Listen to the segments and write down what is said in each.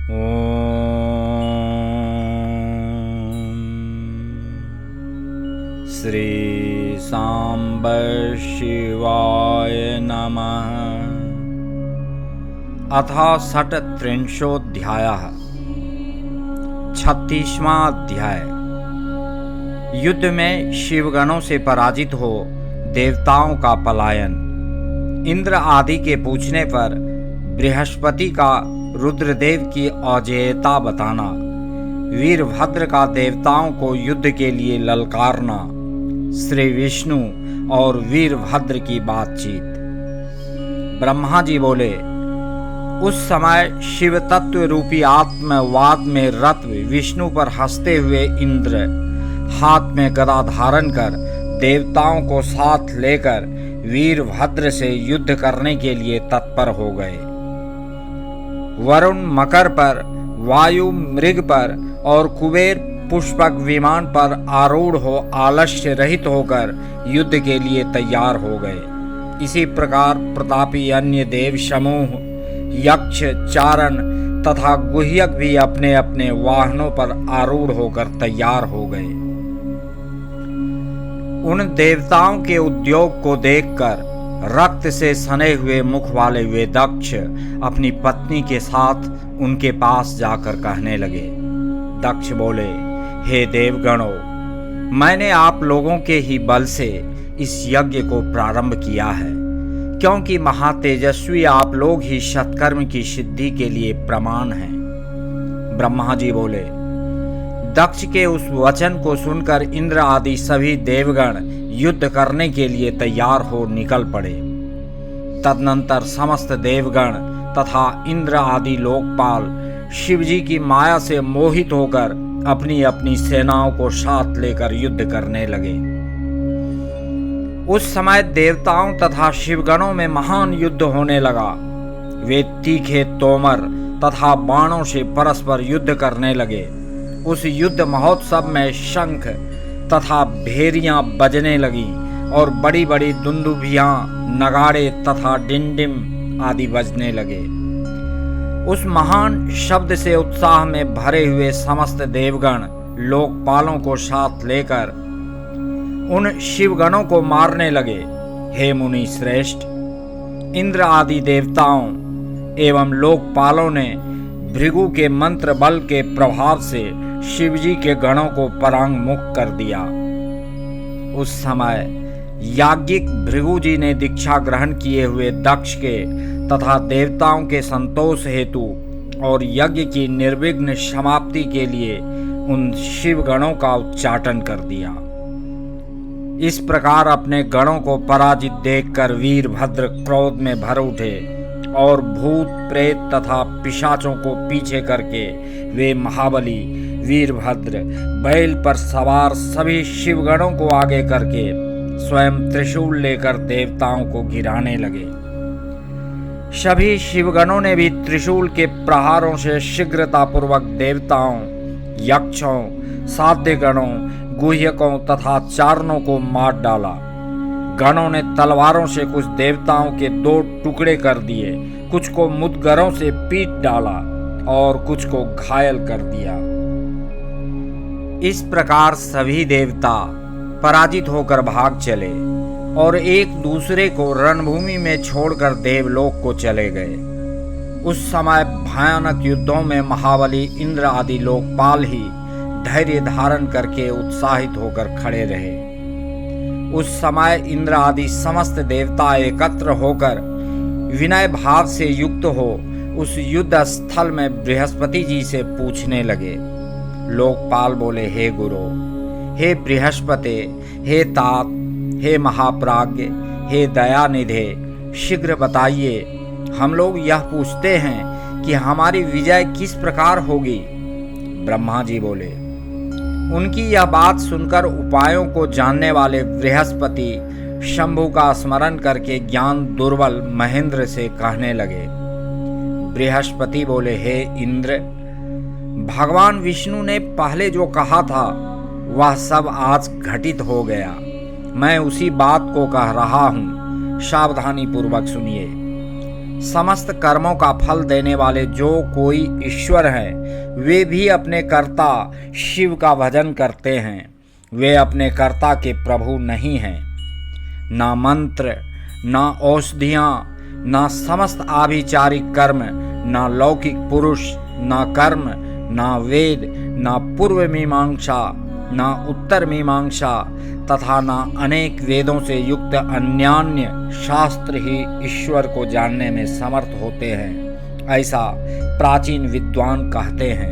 श्री सांब शिवाय नमः। अथ षट्त्रिंशोऽध्यायः। 36वां अध्याय। युद्ध में शिवगणों से पराजित हो देवताओं का पलायन। इंद्र आदि के पूछने पर बृहस्पति का रुद्रदेव की अजेयता बताना, वीरभद्र का देवताओं को युद्ध के लिए ललकारना, श्री विष्णु और वीरभद्र की बातचीत। ब्रह्मा जी बोले, उस समय शिव तत्व रूपी आत्मवाद में रत विष्णु पर हंसते हुए इंद्र हाथ में गदा धारण कर देवताओं को साथ लेकर वीरभद्र से युद्ध करने के लिए तत्पर हो गए। वरुण मकर पर, वायु मृग पर और कुबेर पुष्पक विमान पर आरूढ़ हो आलस्य रहित होकर युद्ध के लिए तैयार हो गए। इसी प्रकार प्रतापी अन्य देव समूह, यक्ष, चारण तथा गुह्यक भी अपने अपने वाहनों पर आरूढ़ होकर तैयार हो गए। उन देवताओं के उद्योग को देखकर रक्त से सने हुए मुख वाले वे दक्ष अपनी पत्नी के साथ उनके पास जाकर कहने लगे। दक्ष बोले, हे देवगणों, मैंने आप लोगों के ही बल से इस यज्ञ को प्रारंभ किया है, क्योंकि महातेजस्वी आप लोग ही सत्कर्म की सिद्धि के लिए प्रमाण हैं। ब्रह्मा जी बोले। दक्ष के उस वचन को सुनकर इंद्र आदि सभी देवगण युद्ध करने के लिए तैयार हो निकल पड़े। तदनंतर समस्त देवगण तथा इंद्र आदि लोकपाल शिवजी की माया से मोहित होकर अपनी अपनी सेनाओं को साथ लेकर युद्ध करने लगे। उस समय देवताओं तथा शिवगणों में महान युद्ध होने लगा। वे तीखे तोमर तथा बाणों से परस्पर युद्ध करने लगे। उस युद्ध महोत्सव में शंख तथा भेरियां बजने लगी और बड़ी बड़ी दुंदुभियां, नगाड़े तथा डिंडिम आदि बजने लगे। उस महान शब्द से उत्साह में भरे हुए समस्त देवगण लोकपालों को साथ लेकर उन शिवगणों को मारने लगे। हे मुनि श्रेष्ठ, इंद्र आदि देवताओं एवं लोकपालों ने भृगु के मंत्र बल के प्रभाव से शिवजी के गणों को परांग मुख कर दिया। उस समय याज्ञिक भृगु जी ने दीक्षा ग्रहण किए हुए दक्ष के तथा देवताओं के संतोष हेतु और यज्ञ की निर्विघ्न समाप्ति के लिए उन शिव गणों का उच्चाटन कर दिया। इस प्रकार अपने गणों को पराजित देखकर वीरभद्र क्रोध में भर उठे और भूत प्रेत तथा पिशाचों को पीछे करके वे महाबली वीरभद्र बैल पर सवार सभी शिवगणों को आगे करके स्वयं त्रिशूल लेकर देवताओं को गिराने लगे। सभी शिवगणों ने भी त्रिशूल के प्रहारों से शीघ्रतापूर्वक देवताओं, यक्षों, साध्यगणों, गुह्यकों तथा चारणों को मार डाला। गणों ने तलवारों से कुछ देवताओं के 2 टुकड़े कर दिए, कुछ को मुदगरों से पीट डाला और कुछ को घायल कर दिया। इस प्रकार सभी देवता पराजित होकर भाग चले और एक दूसरे को रणभूमि में छोड़कर देवलोक को चले गए। उस समय भयानक युद्धों में महाबली इंद्र आदि लोकपाल ही धैर्य धारण करके उत्साहित होकर खड़े रहे। उस समय इंद्र आदि समस्त देवता एकत्र होकर विनय भाव से युक्त हो उस युद्ध स्थल में बृहस्पति जी से पूछने लगे। लोकपाल बोले, हे गुरु, हे बृहस्पति, हे तात, हे महाप्राज्ञ, हे दयानिधे, शीघ्र बताइए, हम लोग यह पूछते हैं कि हमारी विजय किस प्रकार होगी। ब्रह्मा जी बोले। उनकी यह बात सुनकर उपायों को जानने वाले बृहस्पति शंभु का स्मरण करके ज्ञान दुर्बल महेंद्र से कहने लगे। बृहस्पति बोले, हे इंद्र, भगवान विष्णु ने पहले जो कहा था वह सब आज घटित हो गया। मैं उसी बात को कह रहा हूँ, सावधानी पूर्वक सुनिए। समस्त कर्मों का फल देने वाले जो कोई ईश्वर हैं, वे भी अपने कर्ता शिव का भजन करते हैं। वे अपने कर्ता के प्रभु नहीं हैं। ना मंत्र, ना औषधियाँ, ना समस्त आभिचारिक कर्म, ना लौकिक पुरुष, ना कर्म, ना वेद, ना पूर्व मीमांसा, ना उत्तर मीमांसा तथा ना अनेक वेदों से युक्त अन्यान्य शास्त्र ही ईश्वर को जानने में समर्थ होते हैं, ऐसा प्राचीन विद्वान कहते हैं।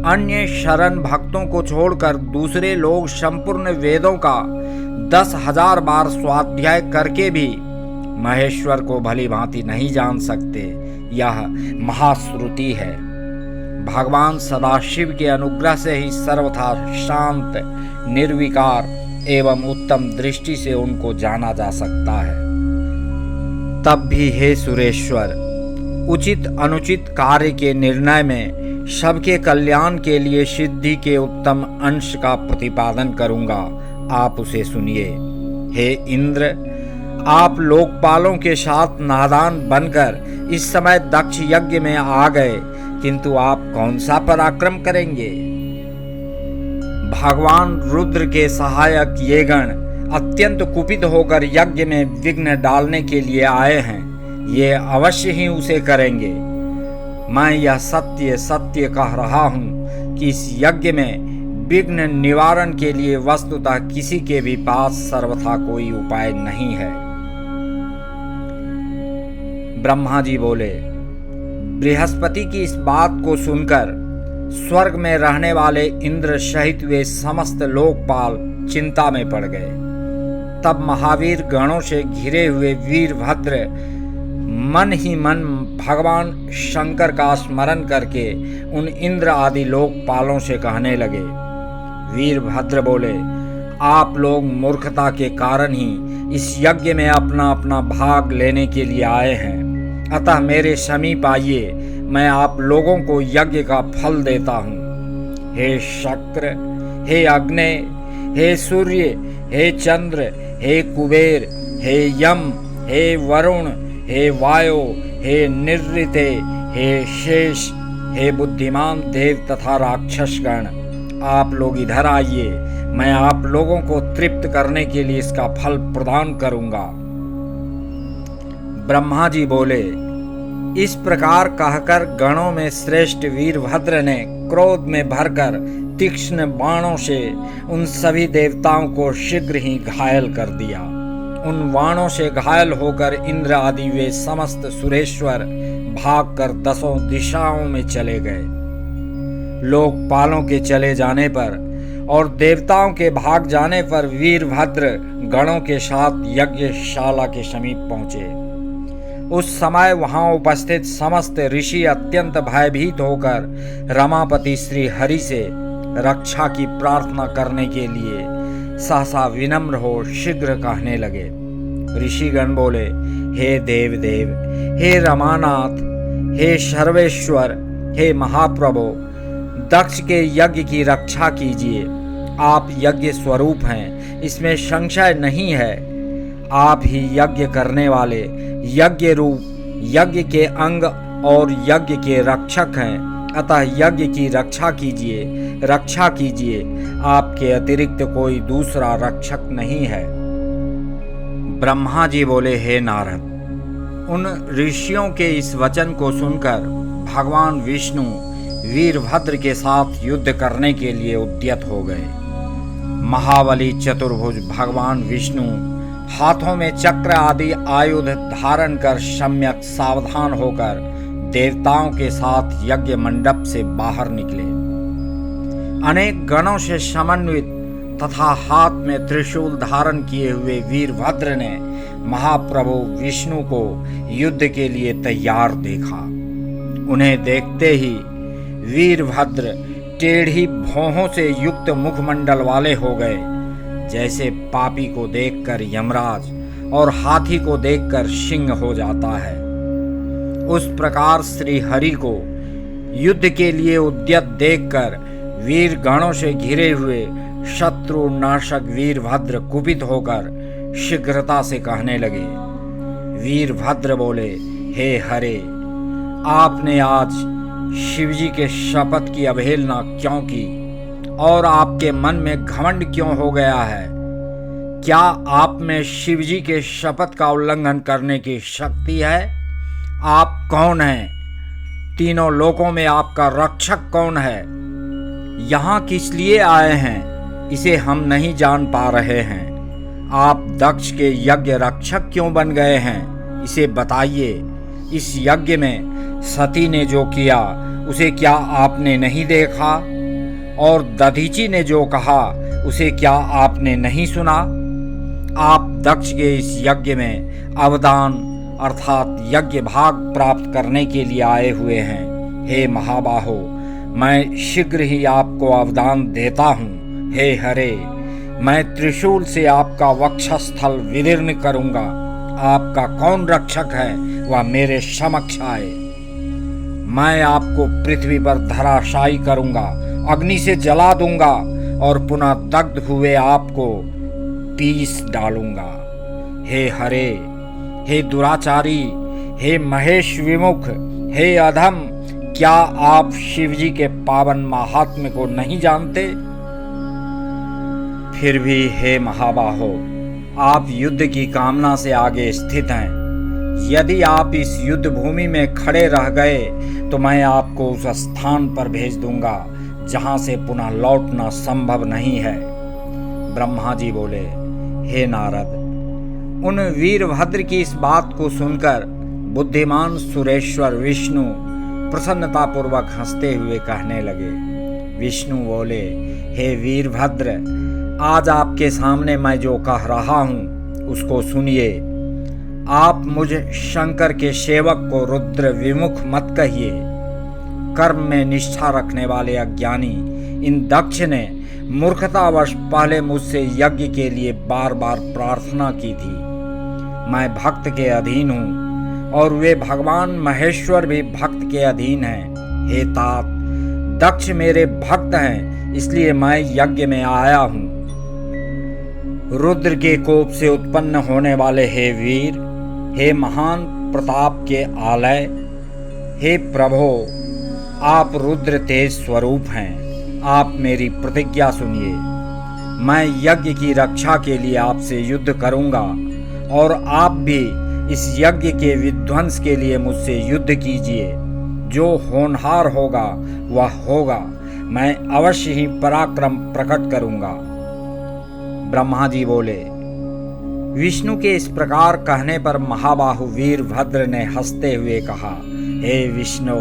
अन्य शरण भक्तों को छोड़कर दूसरे लोग संपूर्ण वेदों का 10,000 बार स्वाध्याय करके भी महेश्वर को भली भांति नहीं जान सकते। यह महाश्रुति है। भगवान सदाशिव के अनुग्रह से ही सर्वथा शांत, निर्विकार एवं उत्तम दृष्टि से उनको जाना जा सकता है। तब भी हे सुरेश्वर, उचित अनुचित कार्य के निर्णय में सबके कल्याण के लिए सिद्धि के उत्तम अंश का प्रतिपादन करूंगा, आप उसे सुनिए। हे इंद्र, आप लोकपालों के साथ नादान बनकर इस समय दक्ष यज्ञ में आ गए, किंतु आप कौन सा पराक्रम करेंगे? भगवान रुद्र के सहायक ये गण अत्यंत कुपित होकर यज्ञ में विघ्न डालने के लिए आए हैं। ये अवश्य ही उसे करेंगे। मैं यह सत्य सत्य कह रहा हूँ कि इस यज्ञ में विघ्न निवारण के लिए वस्तुतः किसी के भी पास सर्वथा कोई उपाय नहीं है। ब्रह्मा जी बोले। बृहस्पति की इस बात को सुनकर स्वर्ग में रहने वाले इंद्र सहित वे समस्त लोकपाल चिंता में पड़ गए। तब महावीर गणों से घिरे हुए वीरभद्र मन ही मन भगवान शंकर का स्मरण करके उन इंद्र आदि लोकपालों से कहने लगे। वीरभद्र बोले, आप लोग मूर्खता के कारण ही इस यज्ञ में अपना अपना भाग लेने के लिए आए हैं, अतः मेरे समीप आइए, मैं आप लोगों को यज्ञ का फल देता हूँ। हे शक्र, हे अग्नि, हे सूर्य, हे चंद्र, हे कुबेर, हे यम, हे वरुण, हे वायु, हे निरृते, हे शेष, हे बुद्धिमान देव तथा राक्षसगण, आप लोग इधर आइए, मैं आप लोगों को तृप्त करने के लिए इसका फल प्रदान करूंगा। ब्रह्मा जी बोले। इस प्रकार कहकर गणों में श्रेष्ठ वीरभद्र ने क्रोध में भरकर तीक्ष्ण बाणों से उन सभी देवताओं को शीघ्र ही घायल कर दिया। उन बाणों से घायल होकर इंद्र आदि वे समस्त सुरेश्वर भागकर 10 दिशाओं में चले गए। लोकपालों के चले जाने पर और देवताओं के भाग जाने पर वीरभद्र गणों के साथ यज्ञशाला के समीप पहुंचे। उस समय वहां उपस्थित समस्त ऋषि अत्यंत भयभीत होकर रमापति श्री हरि से रक्षा की प्रार्थना करने के लिए सहसा विनम्र हो शीघ्र कहने लगे। ऋषिगण बोले, हे देव देव, हे रमानाथ, हे सर्वेश्वर, हे महाप्रभु, दक्ष के यज्ञ की रक्षा कीजिए। आप यज्ञ स्वरूप हैं, इसमें संशय नहीं है। आप ही यज्ञ करने वाले, यज्ञ रूप, यज्ञ के अंग और यज्ञ के रक्षक हैं, अतः यज्ञ की रक्षा कीजिए, रक्षा कीजिए। आपके अतिरिक्त कोई दूसरा रक्षक नहीं है। ब्रह्मा जी बोले, हे नारद, उन ऋषियों के इस वचन को सुनकर भगवान विष्णु वीरभद्र के साथ युद्ध करने के लिए उद्यत हो गए। महाबली चतुर्भुज भगवान विष्णु हाथों में चक्र आदि आयुध धारण कर सम्यक सावधान होकर देवताओं के साथ यज्ञ मंडप से बाहर निकले। अनेक गणों से समन्वित तथा हाथ में त्रिशूल धारण किए हुए वीरभद्र ने महाप्रभु विष्णु को युद्ध के लिए तैयार देखा। उन्हें देखते ही वीरभद्र टेढ़ी भौहों से युक्त मुखमंडल वाले हो गए, जैसे पापी को देखकर यमराज और हाथी को देखकर सिंह हो जाता है। उस प्रकार श्री हरि को युद्ध के लिए उद्यत देखकर वीर गणों से घिरे हुए शत्रु नाशक वीरभद्र कुपित होकर शीघ्रता से कहने लगे। वीरभद्र बोले, हे हरे, आपने आज शिवजी के शपथ की अवहेलना क्यों की और आपके मन में घमंड क्यों हो गया है? क्या आप में शिवजी के शपथ का उल्लंघन करने की शक्ति है? आप कौन हैं? तीनों लोकों में आपका रक्षक कौन है? यहाँ किस लिए आए हैं, इसे हम नहीं जान पा रहे हैं। आप दक्ष के यज्ञ रक्षक क्यों बन गए हैं, इसे बताइए। इस यज्ञ में सती ने जो किया उसे क्या आपने नहीं देखा? और दधीची ने जो कहा उसे क्या आपने नहीं सुना? आप दक्ष के इस यज्ञ में अवदान अर्थात यज्ञ भाग प्राप्त करने के लिए आए हुए हैं। हे महाबाहो, मैं शीघ्र ही आपको अवदान देता हूँ। हे हरे, मैं त्रिशूल से आपका वक्षस्थल विदीर्ण करूँगा। आपका कौन रक्षक है वह मेरे समक्ष आए। मैं आपको पृथ्वी पर धराशायी करूँगा, अग्नि से जला दूंगा और पुनः दग्ध हुए आपको पीस डालूंगा। हे हरे, हे दुराचारी, हे महेश विमुख, हे अधम, क्या आप शिवजी के पावन महात्म्य को नहीं जानते? फिर भी हे महाबाहो, आप युद्ध की कामना से आगे स्थित हैं। यदि आप इस युद्ध भूमि में खड़े रह गए तो मैं आपको उस स्थान पर भेज दूंगा जहां से पुनः लौटना संभव नहीं है। ब्रह्मा जी बोले, हे नारद, उन वीरभद्र की इस बात को सुनकर बुद्धिमान सुरेश्वर विष्णु प्रसन्नतापूर्वक हंसते हुए कहने लगे। विष्णु बोले, हे वीरभद्र, आज आपके सामने मैं जो कह रहा हूँ उसको सुनिए। आप मुझ शंकर के सेवक को रुद्र विमुख मत कहिए। कर्म में निष्ठा रखने वाले अज्ञानी इन दक्ष ने मूर्खतावश पहले मुझसे यज्ञ के लिए बार बार प्रार्थना की थी। मैं भक्त के अधीन हूँ और वे भगवान महेश्वर भी भक्त के अधीन हैं। हे तात, दक्ष मेरे भक्त हैं, इसलिए मैं यज्ञ में आया हूँ। रुद्र के कोप से उत्पन्न होने वाले हे वीर, हे महान प्रताप के आलय, हे प्रभो, आप रुद्र तेज स्वरूप हैं। आप मेरी प्रतिज्ञा सुनिए। मैं यज्ञ की रक्षा के लिए आपसे युद्ध करूंगा और आप भी इस यज्ञ के विध्वंस के लिए मुझसे युद्ध कीजिए। जो होनहार होगा वह होगा। मैं अवश्य ही पराक्रम प्रकट करूंगा। ब्रह्मा जी बोले। विष्णु के इस प्रकार कहने पर महाबाहु वीरभद्र ने हंसते हुए कहा, हे विष्णु,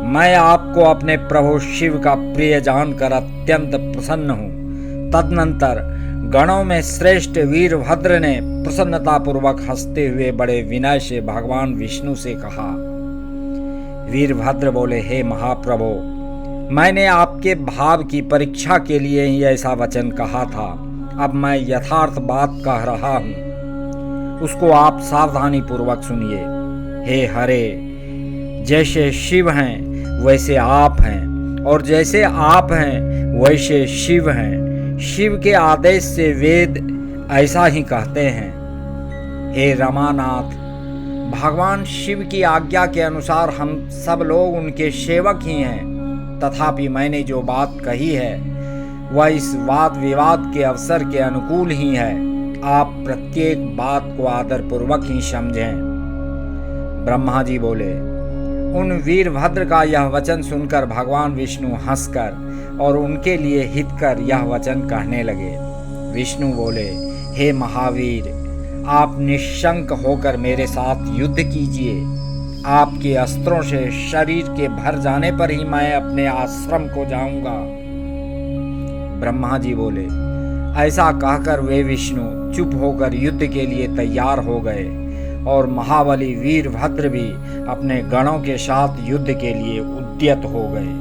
मैं आपको अपने प्रभु शिव का प्रिय जानकर अत्यंत प्रसन्न हूँ। तदनंतर गणों में श्रेष्ठ वीरभद्र ने प्रसन्नतापूर्वक हंसते हुए बड़े विनय से भगवान विष्णु से कहा। वीरभद्र बोले, हे महाप्रभु, मैंने आपके भाव की परीक्षा के लिए ही ऐसा वचन कहा था। अब मैं यथार्थ बात कह रहा हूँ, उसको आप सावधानी पूर्वक सुनिए। हे हरे, जैसे शिव हैं वैसे आप हैं और जैसे आप हैं वैसे शिव हैं। शिव के आदेश से वेद ऐसा ही कहते हैं। हे रमानाथ, भगवान शिव की आज्ञा के अनुसार हम सब लोग उनके सेवक ही हैं। तथापि मैंने जो बात कही है वह इस वाद विवाद के अवसर के अनुकूल ही है। आप प्रत्येक बात को आदरपूर्वक ही समझें। ब्रह्मा जी बोले। उन वीरभद्र का यह वचन सुनकर भगवान विष्णु हंसकर और उनके लिए हितकर यह वचन कहने लगे। विष्णु बोले, हे महावीर, आप निशंक होकर मेरे साथ युद्ध कीजिए। आपके अस्त्रों से शरीर के भर जाने पर ही मैं अपने आश्रम को जाऊंगा। ब्रह्मा जी बोले। ऐसा कहकर वे विष्णु चुप होकर युद्ध के लिए तैयार हो गए और महाबली वीरभद्र भी अपने गणों के साथ युद्ध के लिए उद्यत हो गए।